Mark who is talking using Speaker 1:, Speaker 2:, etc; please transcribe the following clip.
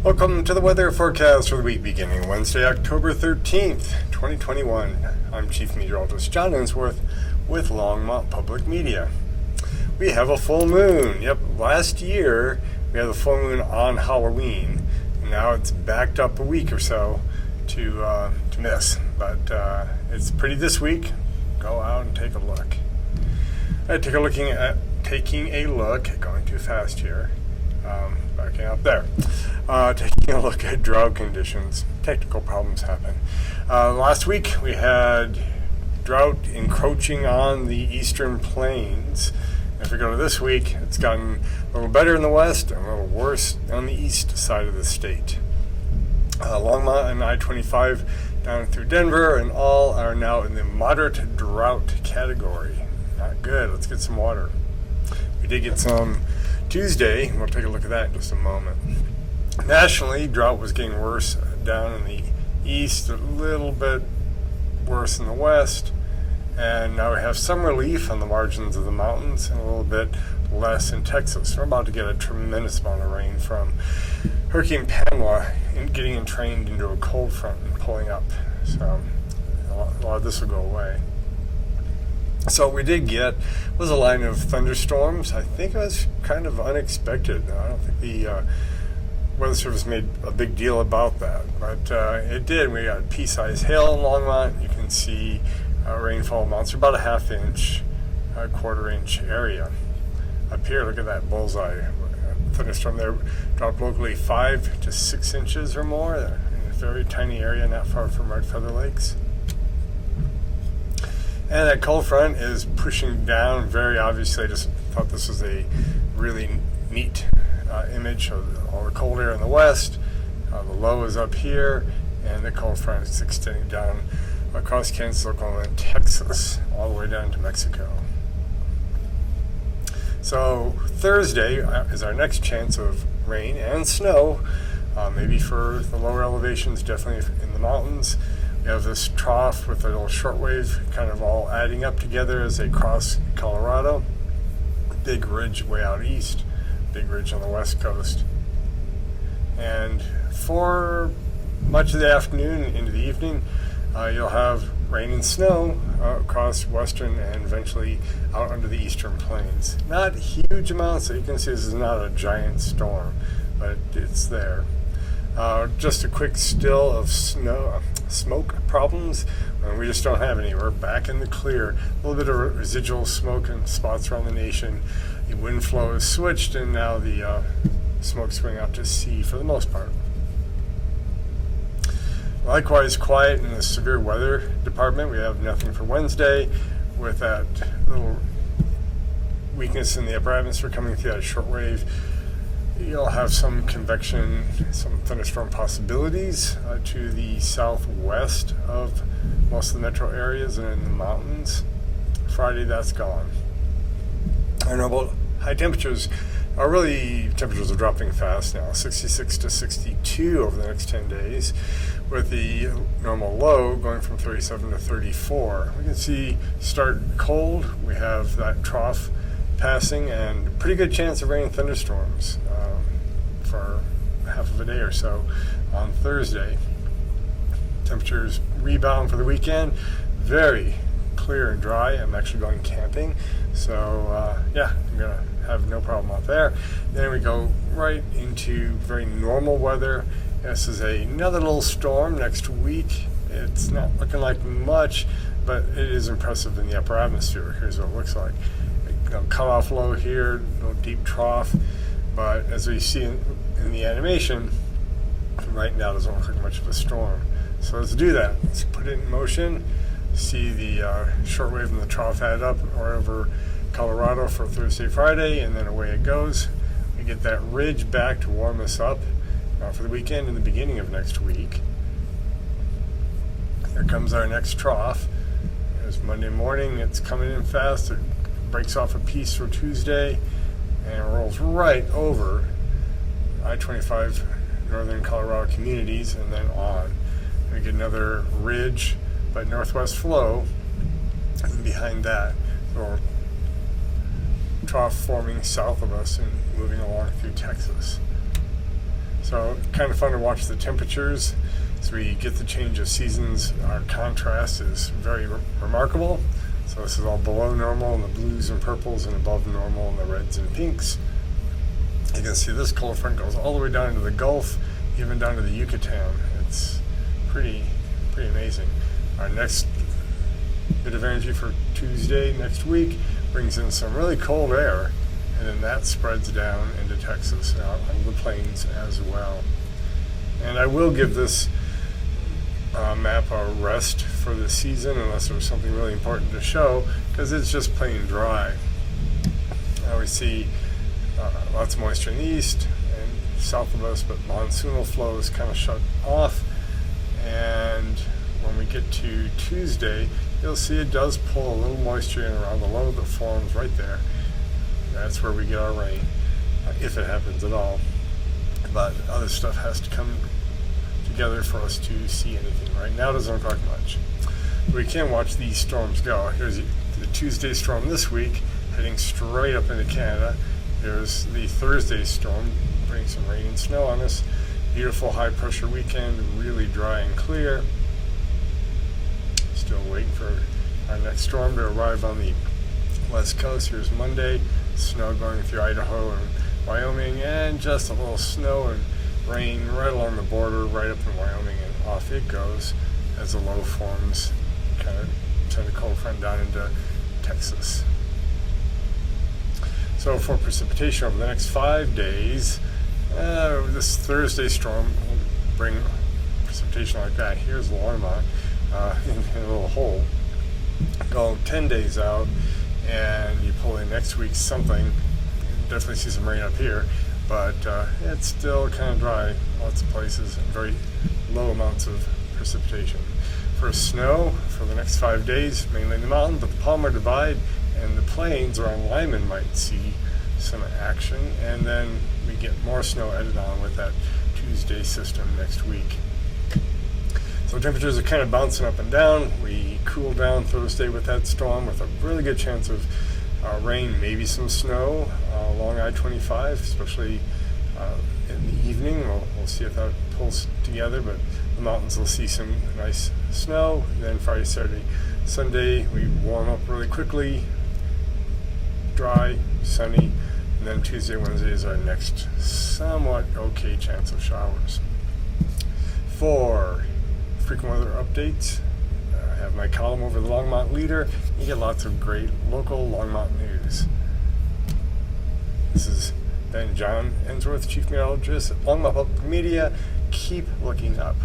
Speaker 1: Welcome to the weather forecast for the week beginning Wednesday, October 13th, 2021. I'm Chief Meteorologist John Ainsworth with Longmont Public Media. We have a full moon. Yep, last year we had a full moon on Halloween. And now it's backed up a week or so to miss. But it's pretty this week. Go out and take a look. Taking a look, going too fast here. Backing up there. Taking a look at drought conditions. Technical problems happen. Last week we had drought encroaching on the eastern plains. If we go to this week, it's gotten a little better in the west and a little worse on the east side of the state. Longmont and I-25 down through Denver and all are now in the moderate drought category. Not good. Let's get some water. We did get some Tuesday. We'll take a look at that in just a moment. Nationally, drought was getting worse down in the east, a little bit worse in the west, and now we have some relief on the margins of the mountains and a little bit less in Texas. We're about to get a tremendous amount of rain from Hurricane Pamela getting entrained into a cold front and pulling up. So a lot of this will go away. So what we did get was a line of thunderstorms. I think it was kind of unexpected. I don't think the Weather Service made a big deal about that, but it did. We got pea-sized hail in Longmont. You can see rainfall amounts are about a half inch, quarter inch area. Up here, look at that bullseye. Thunderstorm there dropped locally 5 to 6 inches or more in a very tiny area not far from Red Feather Lakes. And that cold front is pushing down very obviously. I just thought this was a really neat image of all the cold air in the west. The low is up here, and the cold front is extending down across Kansas, Oklahoma, and Texas, all the way down to Mexico. So Thursday is our next chance of rain and snow, maybe for the lower elevations, definitely in the mountains. We have this trough with a little shortwave kind of all adding up together as they cross Colorado. Big ridge way out east, big ridge on the west coast. And for much of the afternoon into the evening, you'll have rain and snow across western and eventually out under the eastern plains. Not huge amounts, so you can see this is not a giant storm, but it's there. Just a quick still of smoke problems. We just don't have any. We're back in the clear. A little bit of residual smoke in spots around the nation. The wind flow is switched, and now the smoke's going out to sea for the most part. Likewise, quiet in the severe weather department. We have nothing for Wednesday, with that little weakness in the upper atmosphere coming through that shortwave. You'll have some convection, some thunderstorm possibilities to the southwest of most of the metro areas and in the mountains. Friday, that's gone. Our normal high temperatures are temperatures are dropping fast now, 66 to 62 over the next 10 days, with the normal low going from 37 to 34. We can see start cold. We have that trough passing and pretty good chance of rain and thunderstorms for half of a day or so on Thursday. Temperatures rebound for the weekend. Very clear and dry. I'm actually going camping, so I'm gonna have no problem out there. Then we go right into very normal weather. This is another little storm next week. It's not looking like much, but it is impressive in the upper atmosphere. Here's what it looks like. Cut off low here, no deep trough, but as we see in the animation, right now doesn't look like much of a storm. So let's do that. Let's put it in motion. See the shortwave and the trough add up or over Colorado for Thursday, Friday, and then away it goes. We get that ridge back to warm us up for the weekend and the beginning of next week. Here comes our next trough. It's Monday morning. It's coming in fast. It breaks off a piece for Tuesday and rolls right over I-25 northern Colorado communities and then on. We get another ridge, but northwest flow, and behind that, little trough forming south of us and moving along through Texas. So kind of fun to watch the temperatures as we get the change of seasons. Our contrast is very remarkable. So this is all below normal in the blues and purples, and above normal in the reds and pinks. You can see this cold front goes all the way down into the Gulf, even down to the Yucatan. It's pretty amazing. Our next bit of energy for Tuesday next week brings in some really cold air, and then that spreads down into Texas and out on the plains as well. And I will give this map a rest for the season unless there was something really important to show, because it's just plain dry. Now we see lots of moisture in the east and south of us, but monsoonal flow is kind of shut off. And when we get to Tuesday, you'll see it does pull a little moisture in around the low that forms right there. That's where we get our rain, if it happens at all. But other stuff has to come together for us to see anything. Right now it doesn't look like much. We can watch these storms go. Here's the Tuesday storm this week, heading straight up into Canada. Here's the Thursday storm, bringing some rain and snow on us. Beautiful high pressure weekend, really dry and clear. Still waiting for our next storm to arrive on the west coast. Here's Monday, snow going through Idaho and Wyoming, and just a little snow and rain right along the border, right up in Wyoming, and off it goes as the low forms, kind of send a cold front down into Texas. So for precipitation over the next 5 days, this Thursday storm will bring precipitation like that. Here's Longmont in a little hole. Go 10 days out, and you pull in next week something. You definitely see some rain up here, but it's still kind of dry lots of places and very low amounts of precipitation. For snow for the next 5 days, mainly in the mountains, but the Palmer Divide and the plains around Lyman might see some action, and then we get more snow added on with that Tuesday system next week. So temperatures are kind of bouncing up and down. We cool down Thursday with that storm, with a really good chance of rain, maybe some snow along I-25, especially in the evening. We'll see if that pulls together, but the mountains will see some nice snow. Then Friday, Saturday, Sunday, we warm up really quickly, dry, sunny, and then Tuesday, Wednesday is our next somewhat okay chance of showers. For frequent weather updates, I have my column over the Longmont Leader. You get lots of great local Longmont news. This is Ben John Ensworth, Chief Meteorologist at Longmont Public Media. Keep looking up.